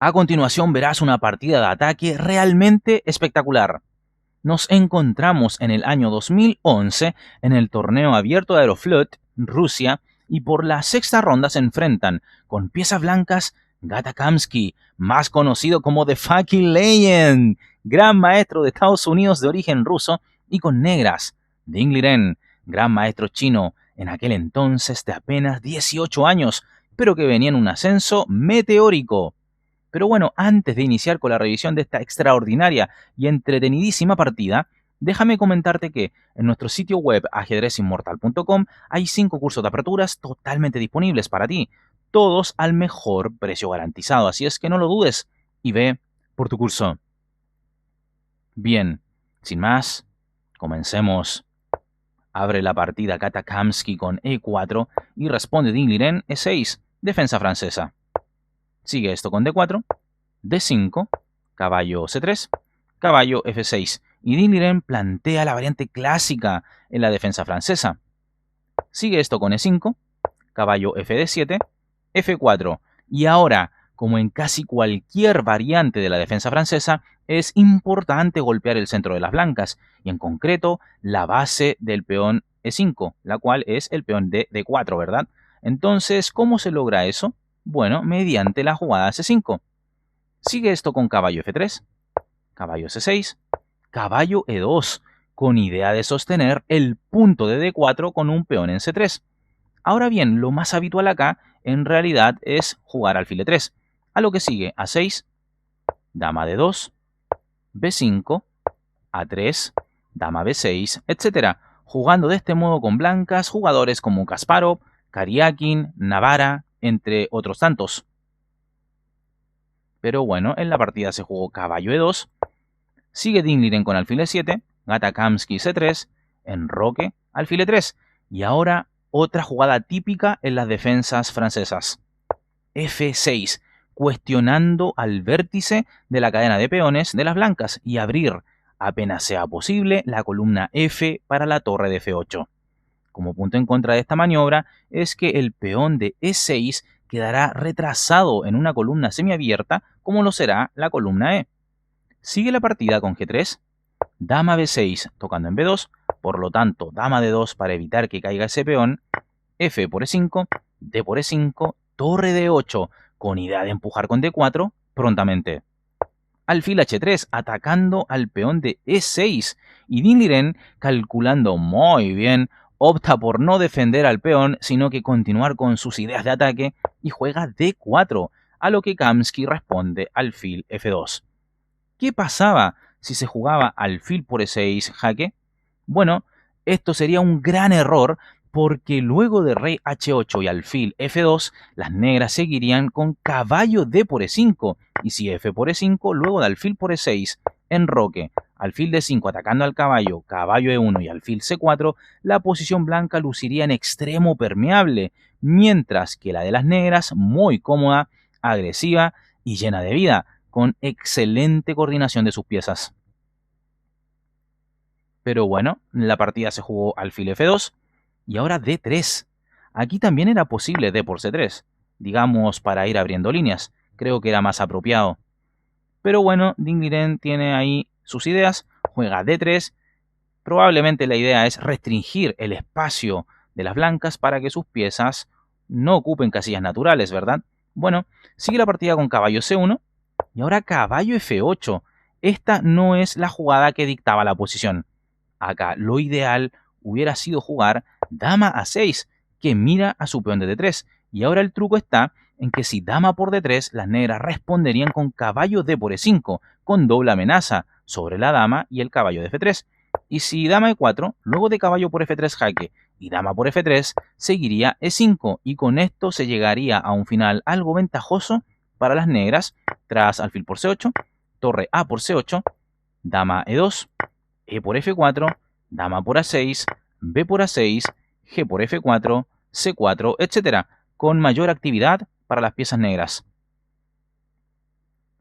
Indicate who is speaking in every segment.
Speaker 1: A continuación verás una partida de ataque realmente espectacular. Nos encontramos en el año 2011 en el torneo abierto de Aeroflot, Rusia, y por la sexta ronda se enfrentan con piezas blancas Gata Kamsky, más conocido como The Fucking Legend, gran maestro de Estados Unidos de origen ruso, y con negras Ding Liren, gran maestro chino, en aquel entonces de apenas 18 años, pero que venía en un ascenso meteórico. Pero bueno, antes de iniciar con la revisión de esta extraordinaria y entretenidísima partida, déjame comentarte que en nuestro sitio web ajedrezinmortal.com hay 5 cursos de aperturas totalmente disponibles para ti, todos al mejor precio garantizado, así es que no lo dudes y ve por tu curso. Bien, sin más, comencemos. Abre la partida Gata Kamsky con E4 y responde Ding Liren E6, defensa francesa. Sigue esto con D4, D5, caballo C3, caballo F6. Y Ding Liren plantea la variante clásica en la defensa francesa. Sigue esto con E5, caballo FD7, F4. Y ahora, como en casi cualquier variante de la defensa francesa, es importante golpear el centro de las blancas, y en concreto la base del peón E5, la cual es el peón de D4, ¿verdad? Entonces, ¿cómo se logra eso? Bueno, mediante la jugada C5. Sigue esto con caballo F3, caballo C6, caballo E2, con idea de sostener el punto de D4 con un peón en C3. Ahora bien, lo más habitual acá, en realidad, es jugar alfil E3, a lo que sigue A6, dama D2, B5, A3, dama B6, etc. Jugando de este modo con blancas jugadores como Kasparov, Karyakin, Navarra, entre otros tantos. Pero bueno, en la partida se jugó caballo E2, sigue Ding Liren con alfil E7, Gata Kamsky C3, enroque, alfil E3, y ahora otra jugada típica en las defensas francesas. F6, cuestionando al vértice de la cadena de peones de las blancas y abrir, apenas sea posible, la columna F para la torre de F8. Como punto en contra de esta maniobra es que el peón de E6 quedará retrasado en una columna semiabierta como lo será la columna E. Sigue la partida con G3, dama B6 tocando en B2, por lo tanto dama D2 para evitar que caiga ese peón, F por E5, D por E5, torre D8 con idea de empujar con D4 prontamente. Alfil H3 atacando al peón de E6 y Ding Liren, calculando muy bien, opta por no defender al peón, sino que continuar con sus ideas de ataque y juega D4, a lo que Kamsky responde alfil F2. ¿Qué pasaba si se jugaba alfil por E6 jaque? Bueno, esto sería un gran error porque luego de rey H8 y alfil F2, las negras seguirían con caballo D por E5, y si F por E5, luego de alfil por E6, enroque, alfil D5 atacando al caballo, caballo E1 y alfil C4, la posición blanca luciría en extremo permeable, mientras que la de las negras muy cómoda, agresiva y llena de vida, con excelente coordinación de sus piezas. Pero bueno, la partida se jugó alfil F2 y ahora D3. Aquí también era posible D por C3, digamos para ir abriendo líneas. Creo que era más apropiado. Pero bueno, Ding Liren tiene ahí sus ideas, juega D3. Probablemente la idea es restringir el espacio de las blancas para que sus piezas no ocupen casillas naturales, ¿verdad? Bueno, sigue la partida con caballo C1 y ahora caballo F8. Esta no es la jugada que dictaba la posición. Acá lo ideal hubiera sido jugar dama A6, que mira a su peón de D3. Y ahora el truco está en que si dama por D3, las negras responderían con caballo D por E5, con doble amenaza sobre la dama y el caballo de F3. Y si dama E4, luego de caballo por F3 jaque y dama por F3, seguiría E5, y con esto se llegaría a un final algo ventajoso para las negras, tras alfil por C8, torre A por C8, dama E2, E por F4, dama por A6, B por A6, G por F4, C4, etc., con mayor actividad para las piezas negras.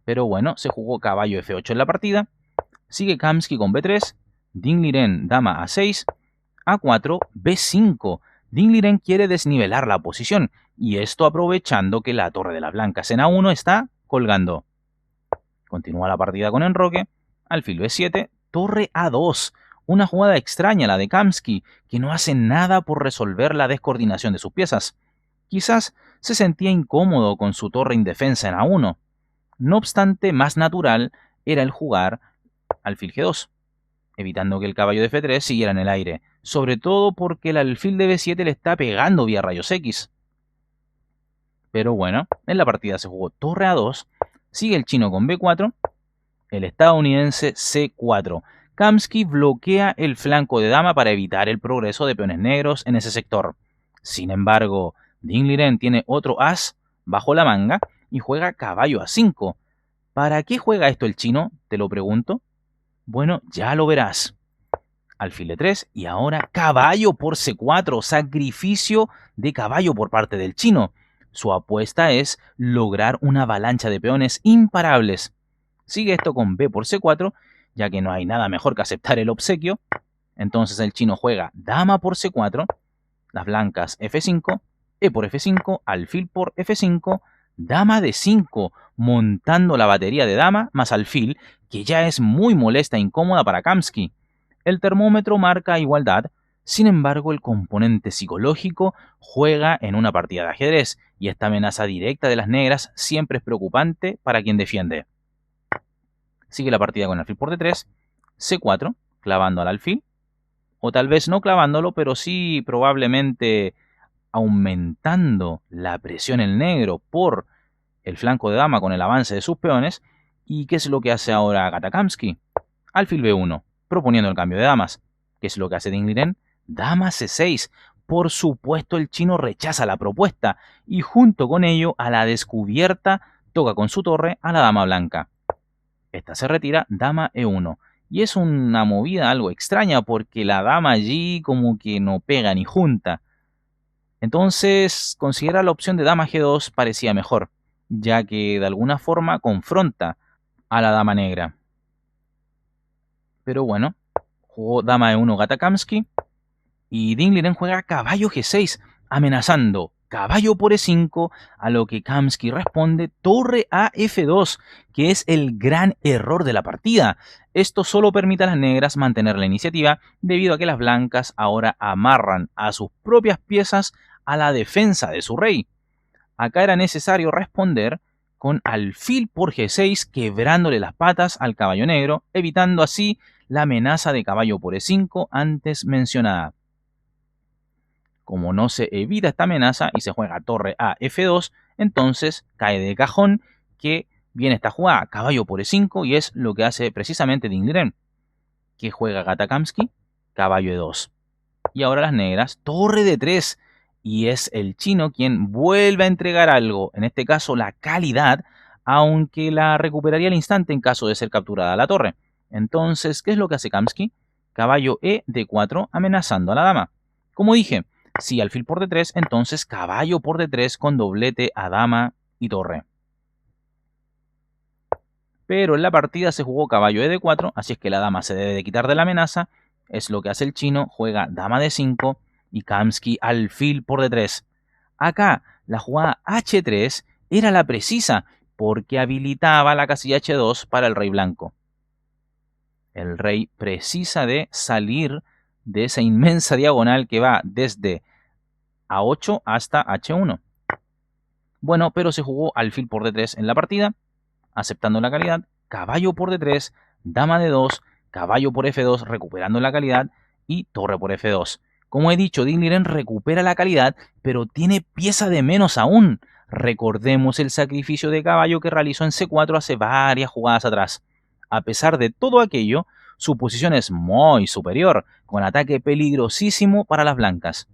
Speaker 1: Pero bueno, se jugó caballo F8 en la partida, sigue Kamsky con B3, Ding Liren dama A6, A4, B5. Ding Liren quiere desnivelar la posición, y esto aprovechando que la torre de las blancas en A1 está colgando. Continúa la partida con enroque, alfil B7, torre A2. Una jugada extraña la de Kamsky, que no hace nada por resolver la descoordinación de sus piezas. Quizás se sentía incómodo con su torre indefensa en A1. No obstante, más natural era el jugar alfil G2, evitando que el caballo de F3 siguiera en el aire, sobre todo porque el alfil de B7 le está pegando vía rayos X. Pero bueno, en la partida se jugó torre A2, sigue el chino con B4, el estadounidense C4. Kamsky bloquea el flanco de dama para evitar el progreso de peones negros en ese sector. Sin embargo, Ding Liren tiene otro as bajo la manga y juega caballo A5. ¿Para qué juega esto el chino? Te lo pregunto. Bueno, ya lo verás. Alfil D3 y ahora caballo por C4, sacrificio de caballo por parte del chino. Su apuesta es lograr una avalancha de peones imparables. Sigue esto con B por C4, ya que no hay nada mejor que aceptar el obsequio. Entonces el chino juega dama por C4, las blancas F5, E por F5, alfil por F5, dama de 5, montando la batería de dama más alfil, que ya es muy molesta e incómoda para Kamsky. El termómetro marca igualdad, sin embargo el componente psicológico juega en una partida de ajedrez, y esta amenaza directa de las negras siempre es preocupante para quien defiende. Sigue la partida con alfil por D3, C4, clavando al alfil, o tal vez no clavándolo, pero sí probablemente aumentando la presión en negro por el flanco de dama con el avance de sus peones. ¿Y qué es lo que hace ahora Gata Kamsky? Alfil B1, proponiendo el cambio de damas. ¿Qué es lo que hace Ding Liren? Dama C6. Por supuesto el chino rechaza la propuesta y junto con ello a la descubierta toca con su torre a la dama blanca. Esta se retira, dama E1. Y es una movida algo extraña porque la dama allí como que no pega ni junta. Entonces, considerar la opción de dama G2 parecía mejor, ya que de alguna forma confronta a la dama negra. Pero bueno, jugó dama E1 Gata Kamsky y Ding Liren juega caballo G6, amenazando caballo por E5, a lo que Kamsky responde torre a F2, que es el gran error de la partida. Esto solo permite a las negras mantener la iniciativa debido a que las blancas ahora amarran a sus propias piezas a la defensa de su rey. Acá era necesario responder con alfil por G6, quebrándole las patas al caballo negro, evitando así la amenaza de caballo por E5 antes mencionada. Como no se evita esta amenaza y se juega torre a F2, entonces cae de cajón que viene esta jugada caballo por E5 y es lo que hace precisamente Ding Liren, que juega Gata Kamsky, caballo E2. Y ahora las negras, torre de 3, y es el chino quien vuelve a entregar algo, en este caso la calidad, aunque la recuperaría al instante en caso de ser capturada la torre. Entonces, ¿qué es lo que hace Kamsky? Caballo E D4 amenazando a la dama. Como dije, si alfil por D3, entonces caballo por D3 con doblete a dama y torre. Pero en la partida se jugó caballo E D4, así es que la dama se debe de quitar de la amenaza. Es lo que hace el chino, juega dama D5 y Kamsky alfil por D3. Acá la jugada H3 era la precisa porque habilitaba la casilla H2 para el rey blanco. El rey precisa de salir de esa inmensa diagonal que va desde A8 hasta H1. Bueno, pero se jugó alfil por D3 en la partida, aceptando la calidad, caballo por D3, dama D2, caballo por F2 recuperando la calidad y torre por F2. Como he dicho, Ding Liren recupera la calidad, pero tiene pieza de menos aún. Recordemos el sacrificio de caballo que realizó en C4 hace varias jugadas atrás. A pesar de todo aquello, su posición es muy superior, con ataque peligrosísimo para las blancas.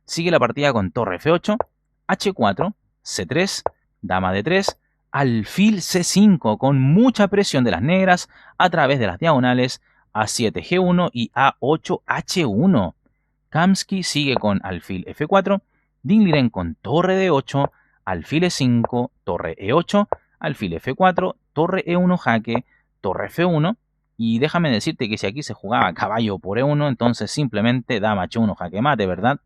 Speaker 1: Sigue la partida con torre F8, H4, C3, dama D3, alfil C5 con mucha presión de las negras a través de las diagonales A7 G1 y A8 H1. Kamsky sigue con alfil F4, Ding Liren con torre D8, alfil E5, torre E8, alfil F4, torre E1 jaque, torre F1, y déjame decirte que si aquí se jugaba caballo por E1, entonces simplemente dama H1 jaque mate, ¿verdad?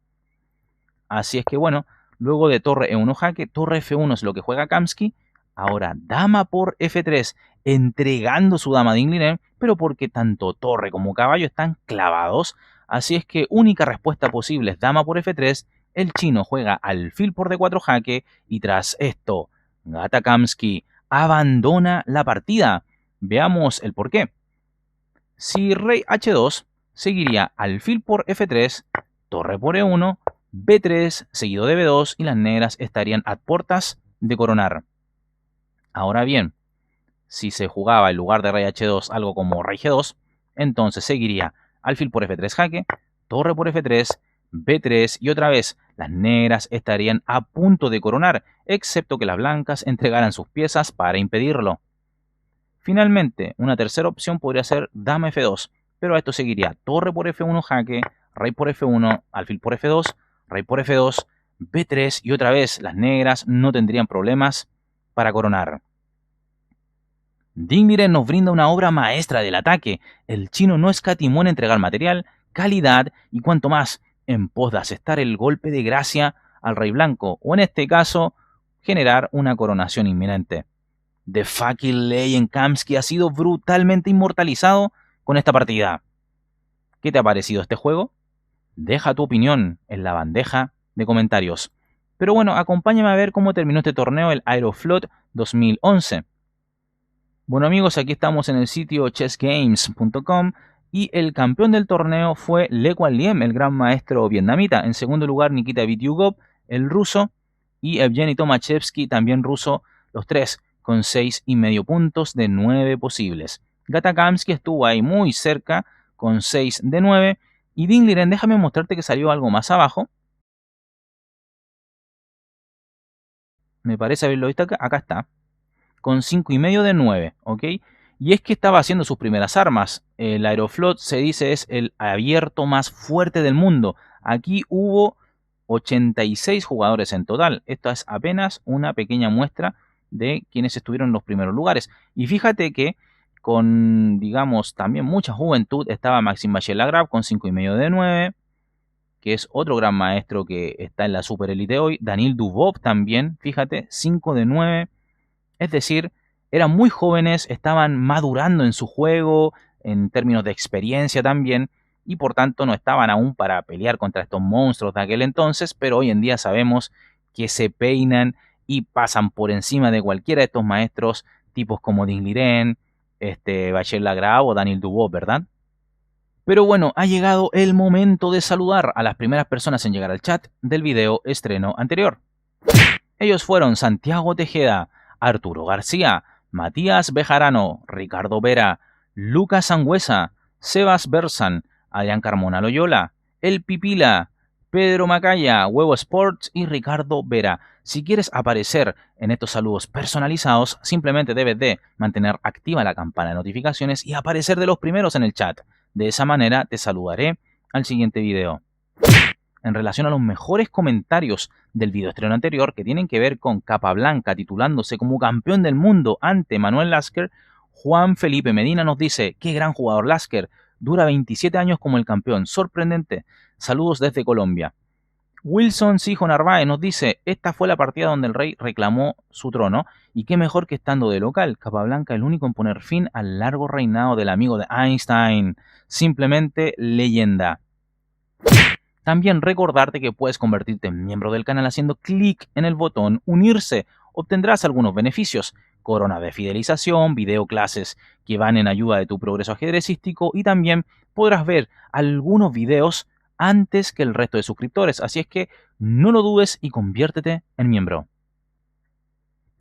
Speaker 1: Así es que bueno, luego de torre E1 jaque, torre F1 es lo que juega Kamsky, Ahora, dama por F3, entregando su dama de Dinglinen, pero porque tanto torre como caballo están clavados. Así es que única respuesta posible es dama por F3. El chino juega alfil por D4 jaque y tras esto, Gata Kamsky abandona la partida. Veamos el porqué. Si rey H2, seguiría alfil por F3, torre por E1, B3 seguido de B2 y las negras estarían a puertas de coronar. Ahora bien, si se jugaba en lugar de rey H2 algo como rey G2, entonces seguiría alfil por F3 jaque, torre por F3, B3 y otra vez las negras estarían a punto de coronar, excepto que las blancas entregaran sus piezas para impedirlo. Finalmente, una tercera opción podría ser dama F2, pero a esto seguiría torre por F1 jaque, rey por F1, alfil por F2, rey por F2, B3 y otra vez las negras no tendrían problemas para coronar. Dingliren nos brinda una obra maestra del ataque. El chino no escatimó en entregar material, calidad y cuanto más en pos de asestar el golpe de gracia al rey blanco, o en este caso, generar una coronación inminente. The fucking Legend Kamsky ha sido brutalmente inmortalizado con esta partida. ¿Qué te ha parecido este juego? Deja tu opinión en la bandeja de comentarios. Pero bueno, acompáñame a ver cómo terminó este torneo, el Aeroflot 2011. Bueno amigos, aquí estamos en el sitio chessgames.com y el campeón del torneo fue Le Quan Liem, el gran maestro vietnamita. En segundo lugar, Nikita Vityugov, el ruso, y Evgeny Tomashevsky, también ruso, los tres con 6,5 puntos de 9 posibles. Gata Kamsky estuvo ahí muy cerca con 6 de 9. Y Dingliren, déjame mostrarte que salió algo más abajo. Me parece haberlo visto acá. Acá está. Con 5,5 de 9, ¿ok? Y es que estaba haciendo sus primeras armas. El Aeroflot se dice es el abierto más fuerte del mundo. Aquí hubo 86 jugadores en total. Esto es apenas una pequeña muestra de quienes estuvieron en los primeros lugares. Y fíjate que con, digamos, también mucha juventud estaba Maxim Vachier-Lagrave con 5,5 de 9, que es otro gran maestro que está en la super elite hoy. Daniil Dubov también, fíjate, 5 de 9. Es decir, eran muy jóvenes, estaban madurando en su juego, en términos de experiencia también, y por tanto no estaban aún para pelear contra estos monstruos de aquel entonces, pero hoy en día sabemos que se peinan y pasan por encima de cualquiera de estos maestros, tipos como Dingliren, Vachier-Lagrave o Daniil Dubov, ¿verdad? Pero bueno, ha llegado el momento de saludar a las primeras personas en llegar al chat del video estreno anterior. Ellos fueron Santiago Tejeda, Arturo García, Matías Bejarano, Ricardo Vera, Lucas Sangüesa, Sebas Bersan, Adrián Carmona Loyola, El Pipila, Pedro Macaya, Huevo Sports y Ricardo Vera. Si quieres aparecer en estos saludos personalizados, simplemente debes de mantener activa la campana de notificaciones y aparecer de los primeros en el chat. De esa manera te saludaré al siguiente video. En relación a los mejores comentarios del video estreno anterior que tienen que ver con Capablanca titulándose como campeón del mundo ante Manuel Lasker, Juan Felipe Medina nos dice: qué gran jugador Lasker, dura 27 años como el campeón, sorprendente, saludos desde Colombia. Wilson Sijo Narváez nos dice: esta fue la partida donde el rey reclamó su trono, y qué mejor que estando de local, Capablanca el único en poner fin al largo reinado del amigo de Einstein, simplemente leyenda. También recordarte que puedes convertirte en miembro del canal haciendo clic en el botón unirse. Obtendrás algunos beneficios: corona de fidelización, videoclases que van en ayuda de tu progreso ajedrecístico y también podrás ver algunos videos antes que el resto de suscriptores. Así es que no lo dudes y conviértete en miembro.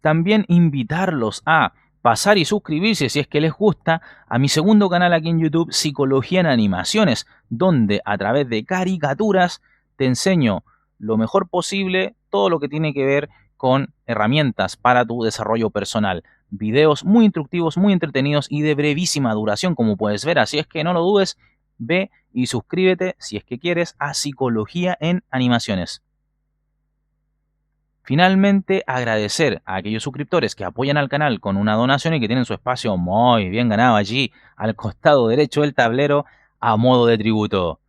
Speaker 1: También invitarlos a pasar y suscribirse, si es que les gusta, a mi segundo canal aquí en YouTube, Psicología en Animaciones, donde a través de caricaturas te enseño lo mejor posible todo lo que tiene que ver con herramientas para tu desarrollo personal. Videos muy instructivos, muy entretenidos y de brevísima duración, como puedes ver. Así es que no lo dudes, ve y suscríbete si es que quieres a Psicología en Animaciones. Finalmente, agradecer a aquellos suscriptores que apoyan al canal con una donación y que tienen su espacio muy bien ganado allí al costado derecho del tablero a modo de tributo.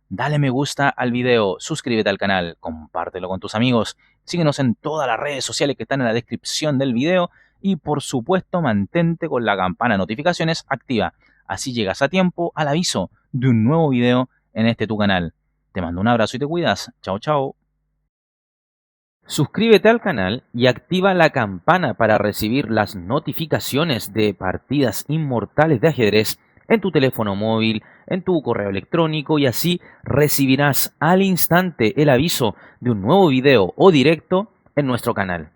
Speaker 1: Dale me gusta al video, suscríbete al canal, compártelo con tus amigos, síguenos en todas las redes sociales que están en la descripción del video y por supuesto mantente con la campana de notificaciones activa. Así llegas a tiempo al aviso de un nuevo video en este tu canal. Te mando un abrazo y te cuidas. Chao, chao. Suscríbete al canal y activa la campana para recibir las notificaciones de partidas inmortales de ajedrez en tu teléfono móvil, en tu correo electrónico, y así recibirás al instante el aviso de un nuevo video o directo en nuestro canal.